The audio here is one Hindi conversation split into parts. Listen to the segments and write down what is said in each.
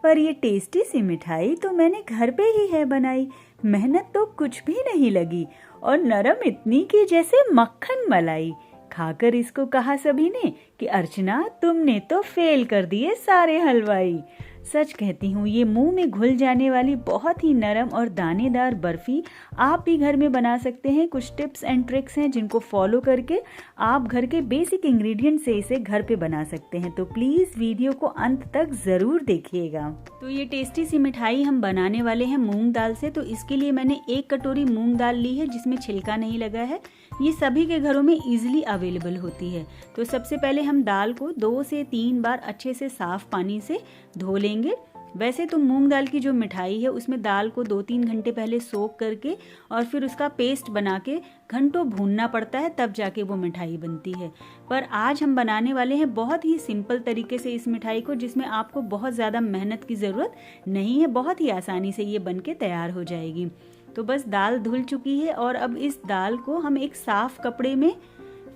पर ये टेस्टी सी मिठाई तो मैंने घर पे ही है बनाई। मेहनत तो कुछ भी नहीं लगी और नरम इतनी कि जैसे मक्खन मलाई। खाकर इसको कहा सभी ने कि अर्चना तुमने तो फेल कर दिए सारे हलवाई। सच कहती हूँ, ये मुंह में घुल जाने वाली बहुत ही नरम और दानेदार बर्फी आप भी घर में बना सकते हैं। कुछ टिप्स एंड ट्रिक्स हैं जिनको फॉलो करके आप घर के बेसिक इंग्रेडिएंट से इसे घर पे बना सकते हैं। तो प्लीज़ वीडियो को अंत तक ज़रूर देखिएगा। तो ये टेस्टी सी मिठाई हम बनाने वाले हैं मूंग दाल से। तो इसके लिए मैंने 1 कटोरी मूंग दाल ली है जिसमें छिलका नहीं लगा है। ये सभी के घरों में इजीली अवेलेबल होती है। तो सबसे पहले हम दाल को 2 से 3 बार अच्छे से साफ पानी से धो लेंगे। वैसे तो मूंग दाल की जो मिठाई है उसमें दाल को 2-3 घंटे पहले सोक करके और फिर उसका पेस्ट बना के घंटों भूनना पड़ता है, तब जाके वो मिठाई बनती है। पर आज हम बनाने वाले हैं बहुत ही सिंपल तरीके से इस मिठाई को, जिसमें आपको बहुत ज़्यादा मेहनत की ज़रूरत नहीं है। बहुत ही आसानी से ये बन के तैयार हो जाएगी। तो बस दाल धुल चुकी है और अब इस दाल को हम एक साफ कपड़े में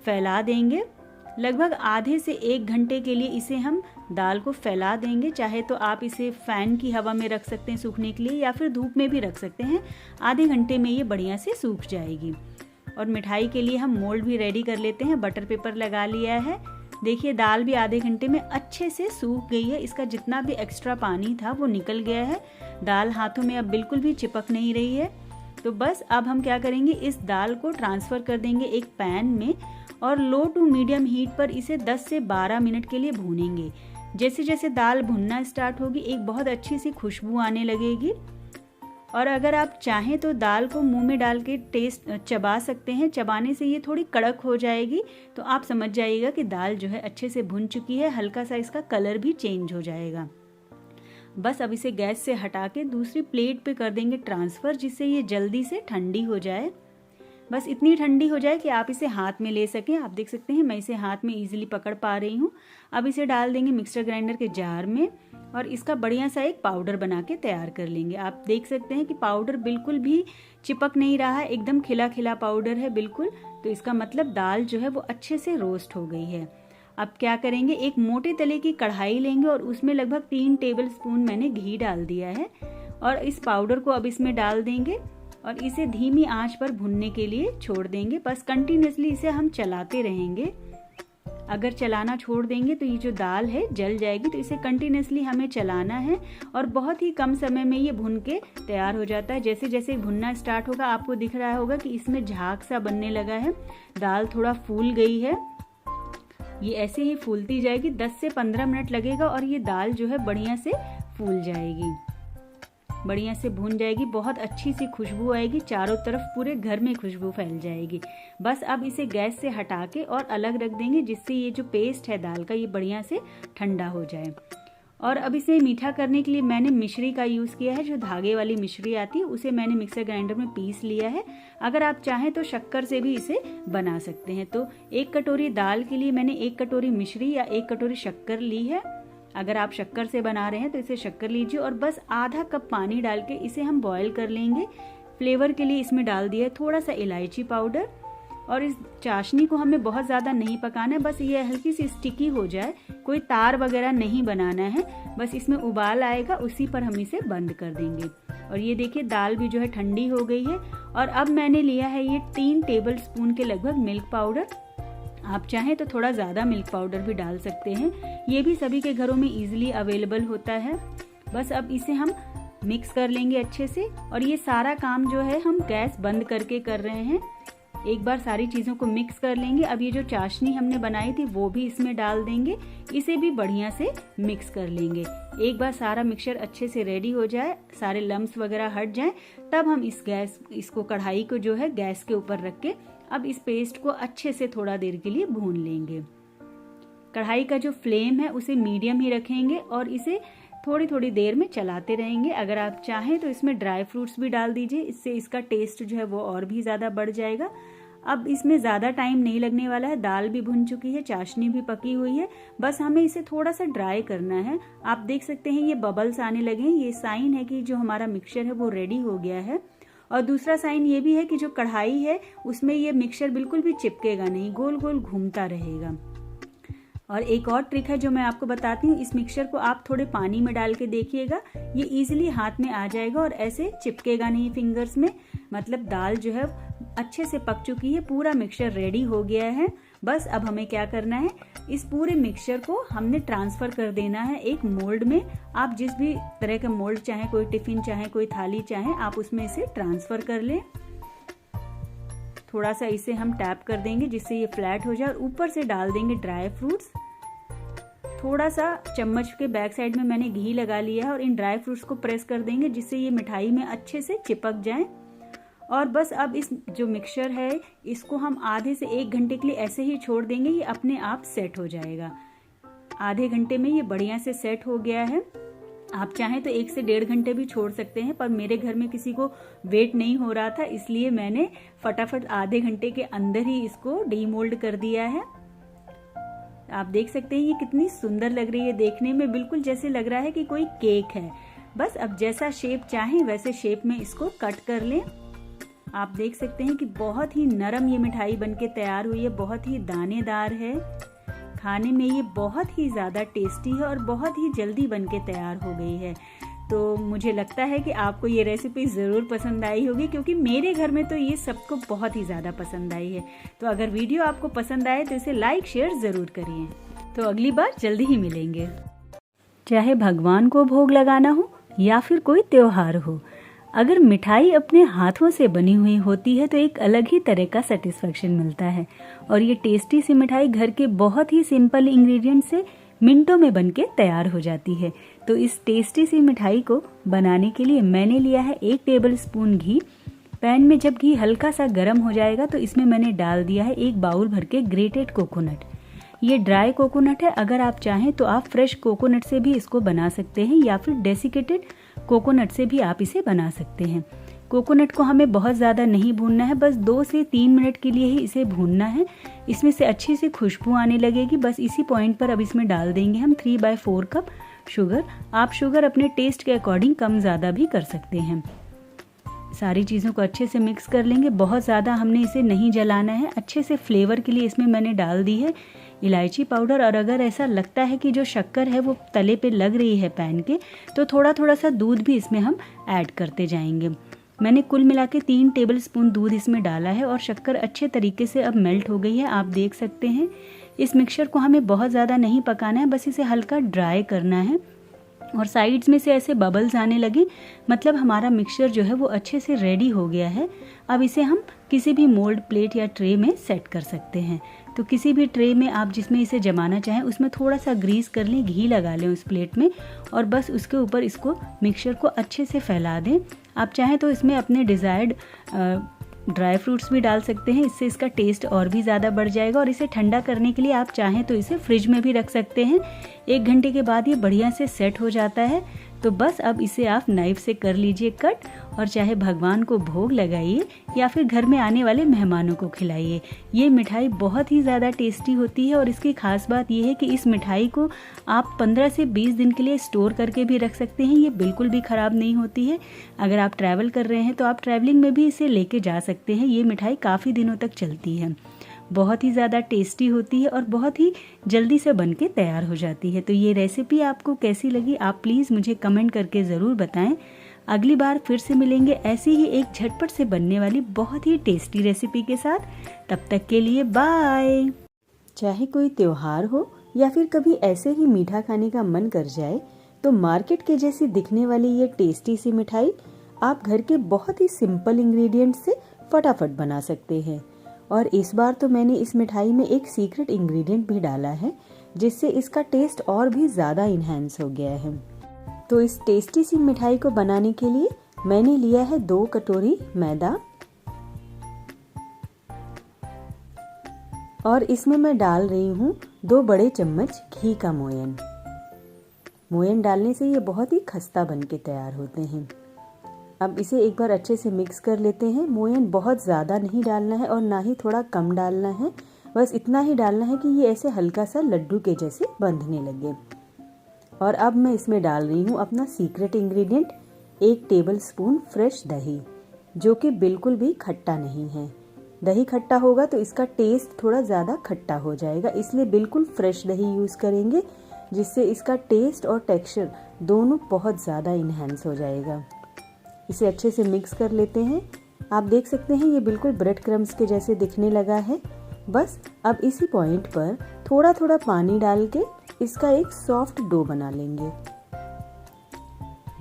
फैला देंगे। लगभग आधे से 1 घंटे के लिए इसे हम दाल को फैला देंगे। चाहे तो आप इसे फैन की हवा में रख सकते हैं सूखने के लिए, या फिर धूप में भी रख सकते हैं। आधे घंटे में ये बढ़िया से सूख जाएगी। और मिठाई के लिए हम मोल्ड भी रेडी कर लेते हैं। बटर पेपर लगा लिया है। देखिए दाल भी आधे घंटे में अच्छे से सूख गई है। इसका जितना भी एक्स्ट्रा पानी था वो निकल गया है। दाल हाथों में अब बिल्कुल भी चिपक नहीं रही है। तो बस अब हम क्या करेंगे, इस दाल को ट्रांसफ़र कर देंगे एक पैन में और लो टू मीडियम हीट पर इसे 10 से 12 मिनट के लिए भूनेंगे। जैसे जैसे दाल भुनना स्टार्ट होगी एक बहुत अच्छी सी खुशबू आने लगेगी। और अगर आप चाहें तो दाल को मुंह में डाल के टेस्ट चबा सकते हैं। चबाने से ये थोड़ी कड़क हो जाएगी, तो आप समझ जाइएगा कि दाल जो है अच्छे से भुन चुकी है। हल्का सा इसका कलर भी चेंज हो जाएगा। बस अब इसे गैस से हटा के दूसरी प्लेट पे कर देंगे ट्रांसफ़र, जिससे ये जल्दी से ठंडी हो जाए। बस इतनी ठंडी हो जाए कि आप इसे हाथ में ले सकें। आप देख सकते हैं मैं इसे हाथ में इजीली पकड़ पा रही हूँ। अब इसे डाल देंगे मिक्सर ग्राइंडर के जार में और इसका बढ़िया सा एक पाउडर बना के तैयार कर लेंगे। आप देख सकते हैं कि पाउडर बिल्कुल भी चिपक नहीं रहा है, एकदम खिला खिला पाउडर है बिल्कुल। तो इसका मतलब दाल जो है वो अच्छे से रोस्ट हो गई है। अब क्या करेंगे, एक मोटे तले की कढ़ाई लेंगे और उसमें लगभग 3 टेबल स्पून मैंने घी डाल दिया है। और इस पाउडर को अब इसमें डाल देंगे और इसे धीमी आंच पर भुनने के लिए छोड़ देंगे। बस कंटिन्यूसली इसे हम चलाते रहेंगे। अगर चलाना छोड़ देंगे तो ये जो दाल है जल जाएगी। तो इसे कंटिन्यूसली हमें चलाना है और बहुत ही कम समय में ये भुन के तैयार हो जाता है। जैसे जैसे भुनना स्टार्ट होगा आपको दिख रहा होगा कि इसमें झाग सा बनने लगा है। दाल थोड़ा फूल गई है। ये ऐसे ही फूलती जाएगी। 10 से 15 मिनट लगेगा और ये दाल जो है बढ़िया से फूल जाएगी, बढ़िया से भून जाएगी। बहुत अच्छी सी खुशबू आएगी, चारों तरफ पूरे घर में खुशबू फैल जाएगी। बस अब इसे गैस से हटा के और अलग रख देंगे, जिससे ये जो पेस्ट है दाल का ये बढ़िया से ठंडा हो जाए। और अब इसे मीठा करने के लिए मैंने मिश्री का यूज़ किया है। जो धागे वाली मिश्री आती है उसे मैंने मिक्सर ग्राइंडर में पीस लिया है। अगर आप चाहें तो शक्कर से भी इसे बना सकते हैं। तो 1 कटोरी दाल के लिए मैंने 1 कटोरी मिश्री या 1 कटोरी शक्कर ली है। अगर आप शक्कर से बना रहे हैं तो इसे शक्कर लीजिए और बस आधा कप पानी डाल के इसे हम बॉईल कर लेंगे। फ्लेवर के लिए इसमें डाल दिया है थोड़ा सा इलायची पाउडर। और इस चाशनी को हमें बहुत ज़्यादा नहीं पकाना है, बस ये हल्की सी स्टिकी हो जाए। कोई तार वगैरह नहीं बनाना है। बस इसमें उबाल आएगा उसी पर हम इसे बंद कर देंगे। और ये देखिए दाल भी जो है ठंडी हो गई है। और अब मैंने लिया है ये 3 टेबल स्पून के लगभग मिल्क पाउडर। आप चाहें तो थोड़ा ज़्यादा मिल्क पाउडर भी डाल सकते हैं। ये भी सभी के घरों में ईजिली अवेलेबल होता है। बस अब इसे हम मिक्स कर लेंगे अच्छे से। और ये सारा काम जो है हम गैस बंद करके कर रहे हैं। एक बार सारी चीज़ों को मिक्स कर लेंगे। अब ये जो चाशनी हमने बनाई थी वो भी इसमें डाल देंगे। इसे भी बढ़िया से मिक्स कर लेंगे। एक बार सारा मिक्सचर अच्छे से रेडी हो जाए, सारे लम्स वगैरह हट जाएं, तब हम इसको कढ़ाई को जो है गैस के ऊपर रख के अब इस पेस्ट को अच्छे से थोड़ा देर के लिए भून लेंगे। कढ़ाई का जो फ्लेम है उसे मीडियम ही रखेंगे और इसे थोड़ी थोड़ी देर में चलाते रहेंगे। अगर आप चाहें तो इसमें ड्राई फ्रूट्स भी डाल दीजिए, इससे इसका टेस्ट जो है वो और भी ज़्यादा बढ़ जाएगा। अब इसमें ज़्यादा टाइम नहीं लगने वाला है। दाल भी भुन चुकी है, चाशनी भी पकी हुई है। बस हमें इसे थोड़ा सा ड्राई करना है। आप देख सकते हैं ये बबल्स आने लगे हैं। ये साइन है कि जो हमारा मिक्सचर है वो रेडी हो गया है। और दूसरा साइन ये भी है कि जो कढ़ाई है उसमें ये मिक्सचर बिल्कुल भी चिपकेगा नहीं, गोल गोल घूमता रहेगा। और एक और ट्रिक है जो मैं आपको बताती हूँ, इस मिक्सचर को आप थोड़े पानी में डाल के देखिएगा, ये इजीली हाथ में आ जाएगा और ऐसे चिपकेगा नहीं फिंगर्स में। मतलब दाल जो है अच्छे से पक चुकी है, पूरा मिक्सचर रेडी हो गया है। बस अब हमें क्या करना है, इस पूरे मिक्सचर को हमने ट्रांसफर कर देना है एक मोल्ड में। आप जिस भी तरह का मोल्ड चाहे, कोई टिफिन चाहे, कोई थाली चाहे, आप उसमें इसे ट्रांसफर कर लें। थोड़ा सा इसे हम टैप कर देंगे जिससे ये फ्लैट हो जाए और ऊपर से डाल देंगे ड्राई फ्रूट्स। थोड़ा सा चम्मच के बैक साइड में मैंने घी लगा लिया है और इन ड्राई फ्रूट्स को प्रेस कर देंगे जिससे ये मिठाई में अच्छे से चिपक जाए। और बस अब इस जो मिक्सचर है इसको हम आधे से 1 घंटे के लिए ऐसे ही छोड़ देंगे, ये अपने आप सेट हो जाएगा। आधे घंटे में ये बढ़िया से सेट हो गया है। आप चाहें तो 1 से 1.5 घंटे भी छोड़ सकते हैं, पर मेरे घर में किसी को वेट नहीं हो रहा था, इसलिए मैंने फटाफट आधे घंटे के अंदर ही इसको डीमोल्ड कर दिया है। आप देख सकते हैं ये कितनी सुंदर लग रही है देखने में, बिल्कुल जैसे लग रहा है कि कोई केक है। बस अब जैसा शेप चाहें वैसे शेप में इसको कट कर लें। आप देख सकते हैं कि बहुत ही नरम ये मिठाई बनके तैयार हुई है, बहुत ही दानेदार है। खाने में ये बहुत ही ज़्यादा टेस्टी है और बहुत ही जल्दी बनके तैयार हो गई है। तो मुझे लगता है कि आपको ये रेसिपी ज़रूर पसंद आई होगी, क्योंकि मेरे घर में तो ये सबको बहुत ही ज़्यादा पसंद आई है। तो अगर वीडियो आपको पसंद आए तो इसे लाइक शेयर ज़रूर करिए। तो अगली बार जल्दी ही मिलेंगे। चाहे भगवान को भोग लगाना हो या फिर कोई त्योहार हो, अगर मिठाई अपने हाथों से बनी हुई होती है तो एक अलग ही तरह का सेटिस्फेक्शन मिलता है। और ये टेस्टी सी मिठाई घर के बहुत ही सिंपल इंग्रेडिएंट से मिनटों में बनके तैयार हो जाती है। तो इस टेस्टी सी मिठाई को बनाने के लिए मैंने लिया है 1 टेबल स्पून घी। पैन में जब घी हल्का सा गर्म हो जाएगा तो इसमें मैंने डाल दिया है 1 बाउल भर के ग्रेटेड कोकोनट। ये ड्राई कोकोनट है, अगर आप चाहें तो आप फ्रेश कोकोनट से भी इसको बना सकते हैं या फिर डेसिकेटेड कोकोनट से भी आप इसे बना सकते हैं। कोकोनट को हमें बहुत ज़्यादा नहीं भूनना है, बस 2 से 3 मिनट के लिए ही इसे भूनना है। इसमें से अच्छी सी खुशबू आने लगेगी। बस इसी पॉइंट पर अब इसमें डाल देंगे हम 3/4 कप शुगर। आप शुगर अपने टेस्ट के अकॉर्डिंग कम ज़्यादा भी कर सकते हैं। सारी चीज़ों को अच्छे से मिक्स कर लेंगे। बहुत ज़्यादा हमने इसे नहीं जलाना है। अच्छे से फ्लेवर के लिए इसमें मैंने डाल दी है इलायची पाउडर। और अगर ऐसा लगता है कि जो शक्कर है वो तले पे लग रही है पैन के, तो थोड़ा थोड़ा सा दूध भी इसमें हम ऐड करते जाएंगे। मैंने कुल मिला के 3 टेबल स्पून दूध इसमें डाला है और शक्कर अच्छे तरीके से अब मेल्ट हो गई है। आप देख सकते हैं इस मिक्सचर को हमें बहुत ज़्यादा नहीं पकाना है, बस इसे हल्का ड्राई करना है। और साइड्स में से ऐसे बबल्स आने लगे, मतलब हमारा मिक्सचर जो है वो अच्छे से रेडी हो गया है। अब इसे हम किसी भी मोल्ड, प्लेट या ट्रे में सेट कर सकते हैं। तो किसी भी ट्रे में आप जिसमें इसे जमाना चाहें उसमें थोड़ा सा ग्रीस कर लें, घी लगा लें उस प्लेट में और बस उसके ऊपर इसको मिक्सचर को अच्छे से फैला दें। आप चाहें तो इसमें अपने डिज़ायर्ड ड्राई फ्रूट्स भी डाल सकते हैं, इससे इसका टेस्ट और भी ज़्यादा बढ़ जाएगा। और इसे ठंडा करने के लिए आप चाहें तो इसे फ्रिज में भी रख सकते हैं। 1 घंटे के बाद ये बढ़िया से सेट हो जाता है। तो बस अब इसे आप नाइफ से कर लीजिए कट और चाहे भगवान को भोग लगाइए या फिर घर में आने वाले मेहमानों को खिलाइए। ये मिठाई बहुत ही ज़्यादा टेस्टी होती है और इसकी खास बात ये है कि इस मिठाई को आप 15 से 20 दिन के लिए स्टोर करके भी रख सकते हैं। ये बिल्कुल भी ख़राब नहीं होती है। अगर आप ट्रैवल कर रहे हैं तो आप ट्रैवलिंग में भी इसे लेके जा सकते हैं। ये मिठाई काफ़ी दिनों तक चलती है, बहुत ही ज़्यादा टेस्टी होती है और बहुत ही जल्दी से बनके तैयार हो जाती है। तो ये रेसिपी आपको कैसी लगी आप प्लीज़ मुझे कमेंट करके ज़रूर बताएं। अगली बार फिर से मिलेंगे ऐसी ही एक झटपट से बनने वाली बहुत ही टेस्टी रेसिपी के साथ। तब तक के लिए बाय। चाहे कोई त्योहार हो या फिर कभी ऐसे ही मीठा खाने का मन कर जाए तो मार्केट के जैसी दिखने वाली ये टेस्टी सी मिठाई आप घर के बहुत ही सिंपल इंग्रेडिएंट से फटाफट बना सकते हैं। और इस बार तो मैंने इस मिठाई में एक सीक्रेट इंग्रेडिएंट भी डाला है जिससे इसका टेस्ट और भी ज़्यादा इन्हेंस हो गया है। तो इस टेस्टी सी मिठाई को बनाने के लिए मैंने लिया है 2 कटोरी मैदा और इसमें मैं डाल रही हूँ 2 बड़े चम्मच घी का मोयन। मोयन डालने से ये बहुत ही खस्ता बन के तैयार होते हैं। अब इसे एक बार अच्छे से मिक्स कर लेते हैं। मोयन बहुत ज़्यादा नहीं डालना है और ना ही थोड़ा कम डालना है, बस इतना ही डालना है कि ये ऐसे हल्का सा लड्डू के जैसे बंधने लगे। और अब मैं इसमें डाल रही हूँ अपना secret ingredient 1 table spoon fresh दही, जो कि बिल्कुल भी खट्टा नहीं है। दही खट्टा होगा तो इसका टेस्ट थोड़ा ज़्यादा खट्टा हो जाएगा, इसलिए बिल्कुल फ्रेश दही यूज़ करेंगे, जिससे इसका टेस्ट और टेक्सचर दोनों बहुत ज़्यादा इन्हेंस हो जाएगा। इसे अच्छे से मिक्स कर लेते हैं। आप देख सकते हैं ये बिल्कुल ब्रेड क्रम्स के जैसे दिखने लगा है। बस अब इसी पॉइंट पर थोड़ा थोड़ा पानी डाल के इसका एक सॉफ्ट डो बना लेंगे।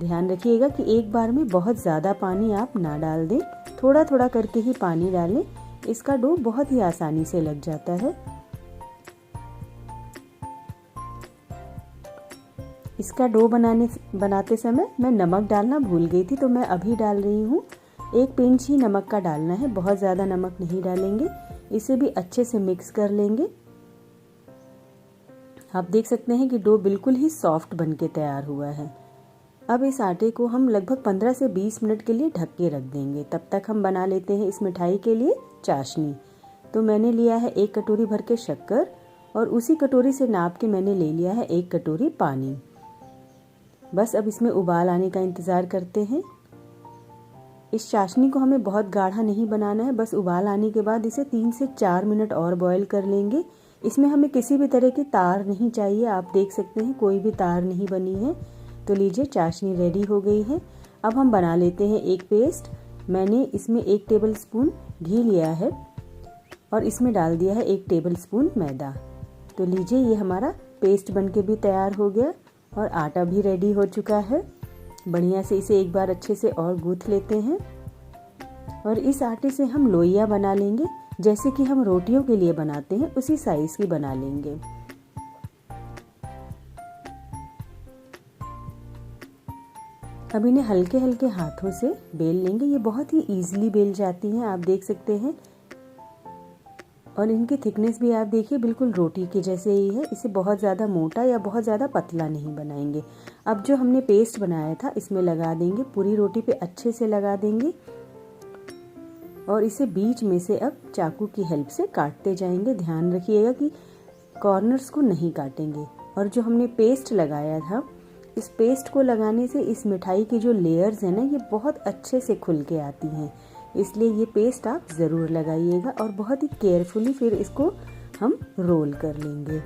ध्यान रखिएगा कि एक बार में बहुत ज़्यादा पानी आप ना डाल दें, थोड़ा थोड़ा करके ही पानी डालें, इसका डो बहुत ही आसानी से लग जाता है। इसका डो बनाते समय मैं नमक डालना भूल गई थी, तो मैं अभी डाल रही हूँ। 1 पिंच ही नमक का डालना है, बहुत ज़्यादा नमक नहीं डालेंगे। इसे भी अच्छे से मिक्स कर लेंगे। आप देख सकते हैं कि डो बिल्कुल ही सॉफ्ट बनके तैयार हुआ है। अब इस आटे को हम लगभग 15 से 20 मिनट के लिए ढक के रख देंगे। तब तक हम बना लेते हैं इस मिठाई के लिए चाशनी। तो मैंने लिया है 1 कटोरी भर के शक्कर और उसी कटोरी से नाप के मैंने ले लिया है 1 कटोरी पानी। बस अब इसमें उबाल आने का इंतज़ार करते हैं। इस चाशनी को हमें बहुत गाढ़ा नहीं बनाना है, बस उबाल आने के बाद इसे 3 से 4 मिनट और बॉईल कर लेंगे। इसमें हमें किसी भी तरह की तार नहीं चाहिए। आप देख सकते हैं कोई भी तार नहीं बनी है। तो लीजिए चाशनी रेडी हो गई है। अब हम बना लेते हैं एक पेस्ट। मैंने इसमें 1 टेबल स्पून घी लिया है और इसमें डाल दिया है 1 टेबल स्पून मैदा। तो लीजिए ये हमारा पेस्ट बनके भी तैयार हो गया और आटा भी रेडी हो चुका है। बढ़िया से इसे एक बार अच्छे से और गूंथ लेते हैं और इस आटे से हम लोइयां बना लेंगे, जैसे कि हम रोटियों के लिए बनाते हैं उसी साइज की बना लेंगे। अब इन्हें हल्के हल्के हाथों से बेल लेंगे। ये बहुत ही इजीली बेल जाती हैं, आप देख सकते हैं। और इनकी थिकनेस भी आप देखिए बिल्कुल रोटी के जैसे ही है। इसे बहुत ज़्यादा मोटा या बहुत ज़्यादा पतला नहीं बनाएंगे। अब जो हमने पेस्ट बनाया था इसमें लगा देंगे, पूरी रोटी पे अच्छे से लगा देंगे और इसे बीच में से अब चाकू की हेल्प से काटते जाएंगे। ध्यान रखिएगा कि कॉर्नर्स को नहीं काटेंगे। और जो हमने पेस्ट लगाया था, इस पेस्ट को लगाने से इस मिठाई की जो लेयर्स हैं ना, ये बहुत अच्छे से खुल के आती हैं। इसलिए ये पेस्ट आप ज़रूर लगाइएगा और बहुत ही केयरफुली फिर इसको हम रोल कर लेंगे।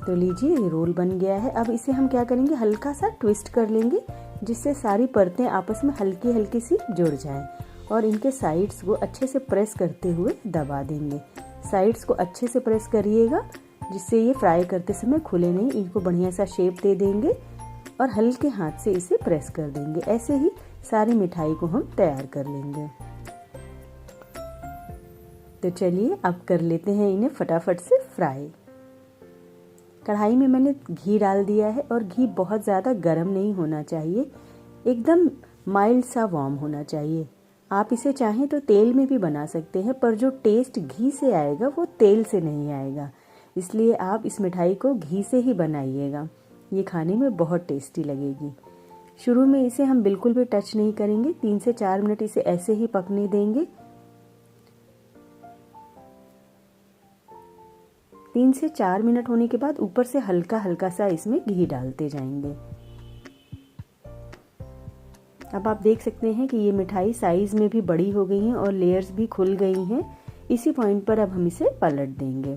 तो लीजिए ये रोल बन गया है। अब इसे हम क्या करेंगे, हल्का सा ट्विस्ट कर लेंगे, जिससे सारी परतें आपस में हल्की हल्की सी जुड़ जाएं और इनके साइड्स को अच्छे से प्रेस करते हुए दबा देंगे। साइड्स को अच्छे से प्रेस करिएगा, जिससे ये फ्राई करते समय खुले नहीं। इनको बढ़िया सा शेप दे देंगे और हल्के हाथ से इसे प्रेस कर देंगे। ऐसे ही सारी मिठाई को हम तैयार कर लेंगे। तो चलिए अब कर लेते हैं इन्हें फटाफट से फ्राई। कढ़ाई में मैंने घी डाल दिया है और घी बहुत ज़्यादा गर्म नहीं होना चाहिए, एकदम माइल्ड सा वार्म होना चाहिए। आप इसे चाहें तो तेल में भी बना सकते हैं, पर जो टेस्ट घी से आएगा वो तेल से नहीं आएगा। इसलिए आप इस मिठाई को घी से ही बनाइएगा, ये खाने में बहुत टेस्टी लगेगी। शुरू में इसे हम बिल्कुल भी टच नहीं करेंगे, 3 से 4 मिनट इसे ऐसे ही पकने देंगे। 3 से 4 मिनट होने के बाद ऊपर से हल्का हल्का सा इसमें घी डालते जाएंगे। अब आप देख सकते हैं कि ये मिठाई साइज में भी बड़ी हो गई है और लेयर्स भी खुल गई हैं। इसी पॉइंट पर अब हम इसे पलट देंगे।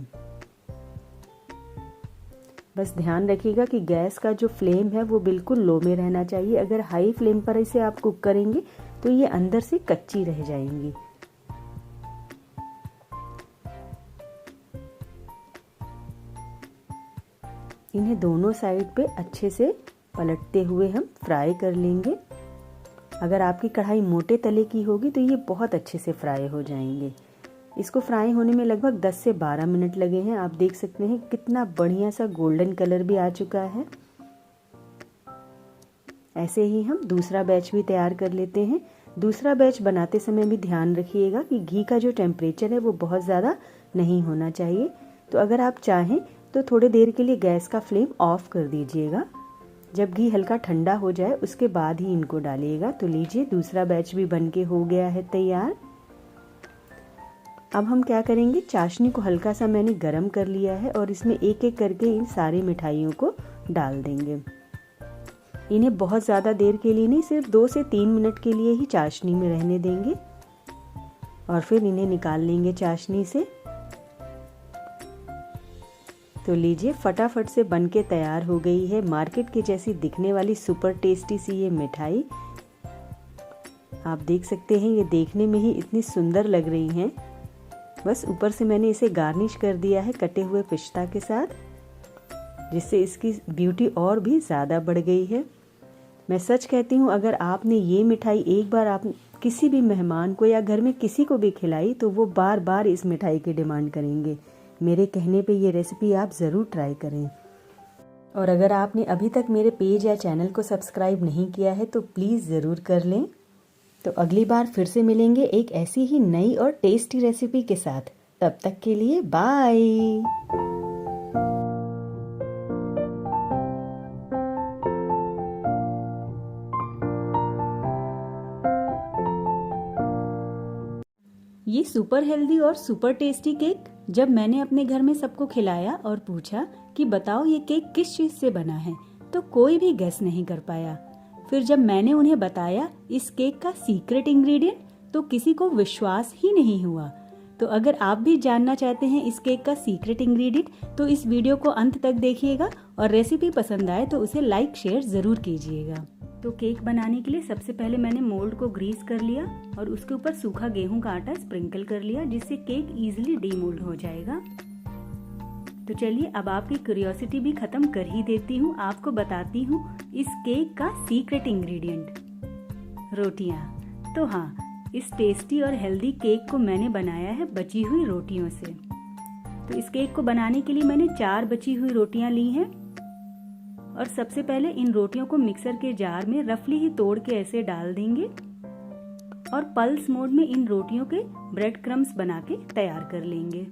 बस ध्यान रखिएगा कि गैस का जो फ्लेम है वो बिल्कुल लो में रहना चाहिए। अगर हाई फ्लेम पर इसे आप कुक करेंगे तो ये अंदर से कच्ची रह जाएंगी। इन्हें दोनों साइड पे अच्छे से पलटते हुए हम फ्राई कर लेंगे। अगर आपकी कढ़ाई मोटे तले की होगी तो ये बहुत अच्छे से फ्राई हो जाएंगे। इसको फ्राई होने में लगभग 10 से 12 मिनट लगे हैं। आप देख सकते हैं कितना बढ़िया सा गोल्डन कलर भी आ चुका है। ऐसे ही हम दूसरा बैच भी तैयार कर लेते हैं। दूसरा बैच बनाते समय भी ध्यान रखिएगा कि घी का जो टेम्परेचर है वो बहुत ज़्यादा नहीं होना चाहिए। तो अगर आप चाहें तो थोड़ी देर के लिए गैस का फ्लेम ऑफ कर दीजिएगा। जब घी हल्का ठंडा हो जाए उसके बाद ही इनको डालिएगा। तो लीजिए दूसरा बैच भी बनके हो गया है तैयार। अब हम क्या करेंगे, चाशनी को हल्का सा मैंने गरम कर लिया है और इसमें एक एक करके इन सारी मिठाइयों को डाल देंगे। इन्हें बहुत ज़्यादा देर के लिए नहीं, सिर्फ 2 से 3 मिनट के लिए ही चाशनी में रहने देंगे और फिर इन्हें निकाल लेंगे चाशनी से। तो लीजिए, फटाफट से बनके तैयार हो गई है मार्केट के जैसी दिखने वाली सुपर टेस्टी सी ये मिठाई। आप देख सकते हैं ये देखने में ही इतनी सुंदर लग रही हैं। बस ऊपर से मैंने इसे गार्निश कर दिया है कटे हुए पिस्ता के साथ, जिससे इसकी ब्यूटी और भी ज़्यादा बढ़ गई है। मैं सच कहती हूँ, अगर आपने ये मिठाई एक बार आप किसी भी मेहमान को या घर में किसी को भी खिलाई तो वो बार बार इस मिठाई की डिमांड करेंगे। मेरे कहने पे ये रेसिपी आप ज़रूर ट्राई करें। और अगर आपने अभी तक मेरे पेज या चैनल को सब्सक्राइब नहीं किया है तो प्लीज़ ज़रूर कर लें। तो अगली बार फिर से मिलेंगे एक ऐसी ही नई और टेस्टी रेसिपी के साथ। तब तक के लिए बाय। ये सुपर हेल्दी और सुपर टेस्टी केक जब मैंने अपने घर में सबको खिलाया और पूछा कि बताओ ये केक किस चीज़ से बना है, तो कोई भी गेस नहीं कर पाया। फिर जब मैंने उन्हें बताया इस केक का सीक्रेट इंग्रेडिएंट, तो किसी को विश्वास ही नहीं हुआ। तो अगर आप भी जानना चाहते हैं इस केक का सीक्रेट इंग्रेडिएंट, तो इस वीडियो को अंत तक देखिएगा और रेसिपी पसंद आए तो उसे लाइक शेयर ज़रूर कीजिएगा। तो केक बनाने के लिए सबसे पहले मैंने मोल्ड को ग्रीस कर लिया और उसके ऊपर सूखा गेहूं का आटा स्प्रिंकल कर लिया, जिससे केक इजीली डीमोल्ड हो जाएगा। तो चलिए, अब आपकी क्यूरियोसिटी भी खत्म कर ही देती हूँ। आपको बताती हूँ इस केक का सीक्रेट इंग्रेडिएंट, रोटियाँ। तो हाँ, इस टेस्टी और हेल्दी केक को मैंने बनाया है बची हुई रोटियों से। तो इस केक को बनाने के लिए मैंने 4 बची हुई रोटियाँ ली हैं और सबसे पहले इन रोटियों को मिक्सर के जार में रफली ही तोड़ के ऐसे डाल देंगे और पल्स मोड में इन रोटियों के ब्रेड क्रम्स बना के तैयार कर लेंगे।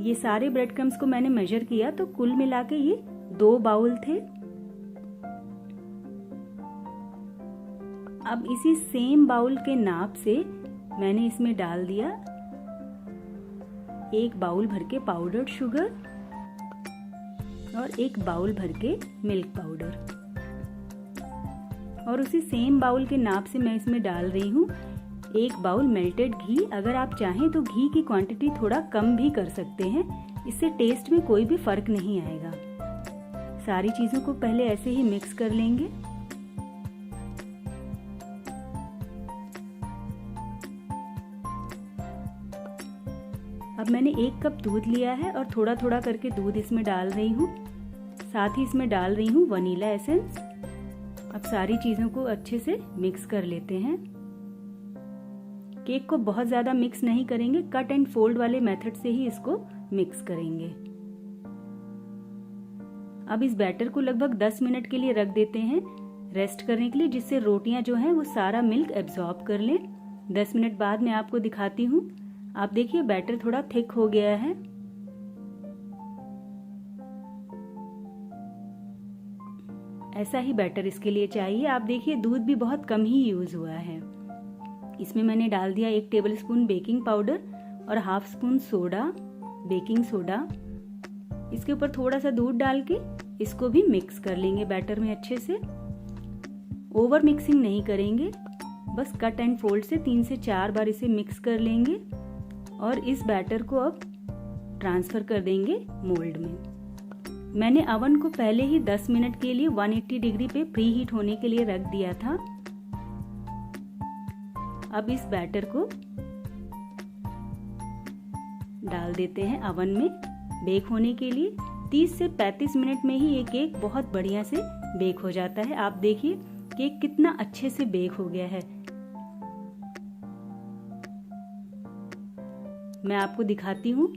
ये सारे ब्रेड क्रम्स को मैंने मेजर किया तो कुल मिला के ये 2 बाउल थे। अब इसी सेम बाउल के नाप से मैंने इसमें डाल दिया 1 बाउल भर के पाउडर्ड शुगर और 1 बाउल भर के मिल्क पाउडर। और उसी सेम बाउल के नाप से मैं इसमें डाल रही हूँ 1 बाउल मेल्टेड घी। अगर आप चाहें तो घी की क्वांटिटी थोड़ा कम भी कर सकते हैं, इससे टेस्ट में कोई भी फर्क नहीं आएगा। सारी चीजों को पहले ऐसे ही मिक्स कर लेंगे। अब मैंने 1 कप दूध लिया है और थोड़ा थोड़ा करके दूध इसमें डाल रही हूँ। साथ ही इसमें डाल रही हूँ वनीला एसेंस। अब सारी चीजों को अच्छे से मिक्स कर लेते हैं। केक को बहुत ज्यादा मिक्स नहीं करेंगे, कट एंड फोल्ड वाले मेथड से ही इसको मिक्स करेंगे। अब इस बैटर को लगभग 10 मिनट के लिए रख देते हैं रेस्ट करने के लिए, जिससे रोटियां जो हैं वो सारा मिल्क एब्जॉर्ब कर लें। 10 मिनट बाद मैं आपको दिखाती हूँ। आप देखिए बैटर थोड़ा थिक हो गया है। ऐसा ही बैटर इसके लिए चाहिए। आप देखिए दूध भी बहुत कम ही यूज हुआ है। इसमें मैंने डाल दिया 1 टेबलस्पून बेकिंग पाउडर और half spoon soda, baking soda. इसके ऊपर थोड़ा सा दूध डाल के इसको भी मिक्स कर लेंगे बैटर में अच्छे से। ओवर मिक्सिंग नहीं करेंगे, बस कट एंड फोल्ड से 3 से 4 बार इसे मिक्स कर लेंगे और इस बैटर को अब ट्रांसफर कर देंगे मोल्ड में। मैंने अवन को पहले ही 10 मिनट के लिए 180 डिग्री पे प्री हीट होने के लिए रख दिया था। अब इस बैटर को डाल देते हैं अवन में बेक होने के लिए। 30 से 35 मिनट में ही ये केक बहुत बढ़िया से बेक हो जाता है। आप देखिए केक कितना अच्छे से बेक हो गया है। मैं आपको दिखाती हूँ,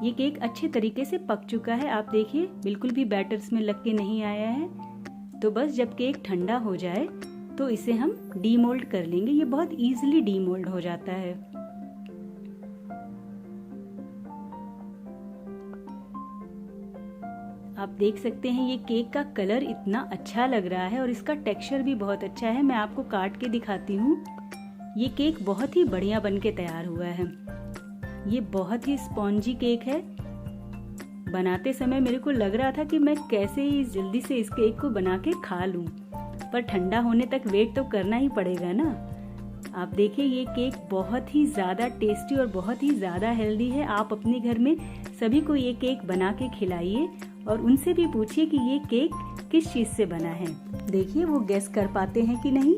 ये केक अच्छे तरीके से पक चुका है। आप देखिए बिल्कुल भी बैटर इसमें लग के नहीं आया है। तो बस जब केक ठंडा हो जाए तो इसे हम डीमोल्ड कर लेंगे। ये बहुत इजीली डीमोल्ड हो जाता है। आप देख सकते हैं ये केक का कलर इतना अच्छा लग रहा है और इसका टेक्सचर भी बहुत अच्छा है। मैं आपको काट के दिखाती हूँ। ये केक बहुत ही बढ़िया बनके तैयार हुआ है। ये बहुत ही स्पॉन्जी केक है। बनाते समय मेरे को लग रहा था कि मैं कैसे ही जल्दी से इस केक को बना के खा लूं, पर ठंडा होने तक वेट तो करना ही पड़ेगा ना। आप देखिए ये केक बहुत ही ज़्यादा टेस्टी और बहुत ही ज़्यादा हेल्दी है। आप अपने घर में सभी को ये केक बना के खिलाइए और उनसे भी पूछिए कि ये केक किस चीज़ से बना है। देखिए वो गेस कर पाते हैं कि नहीं।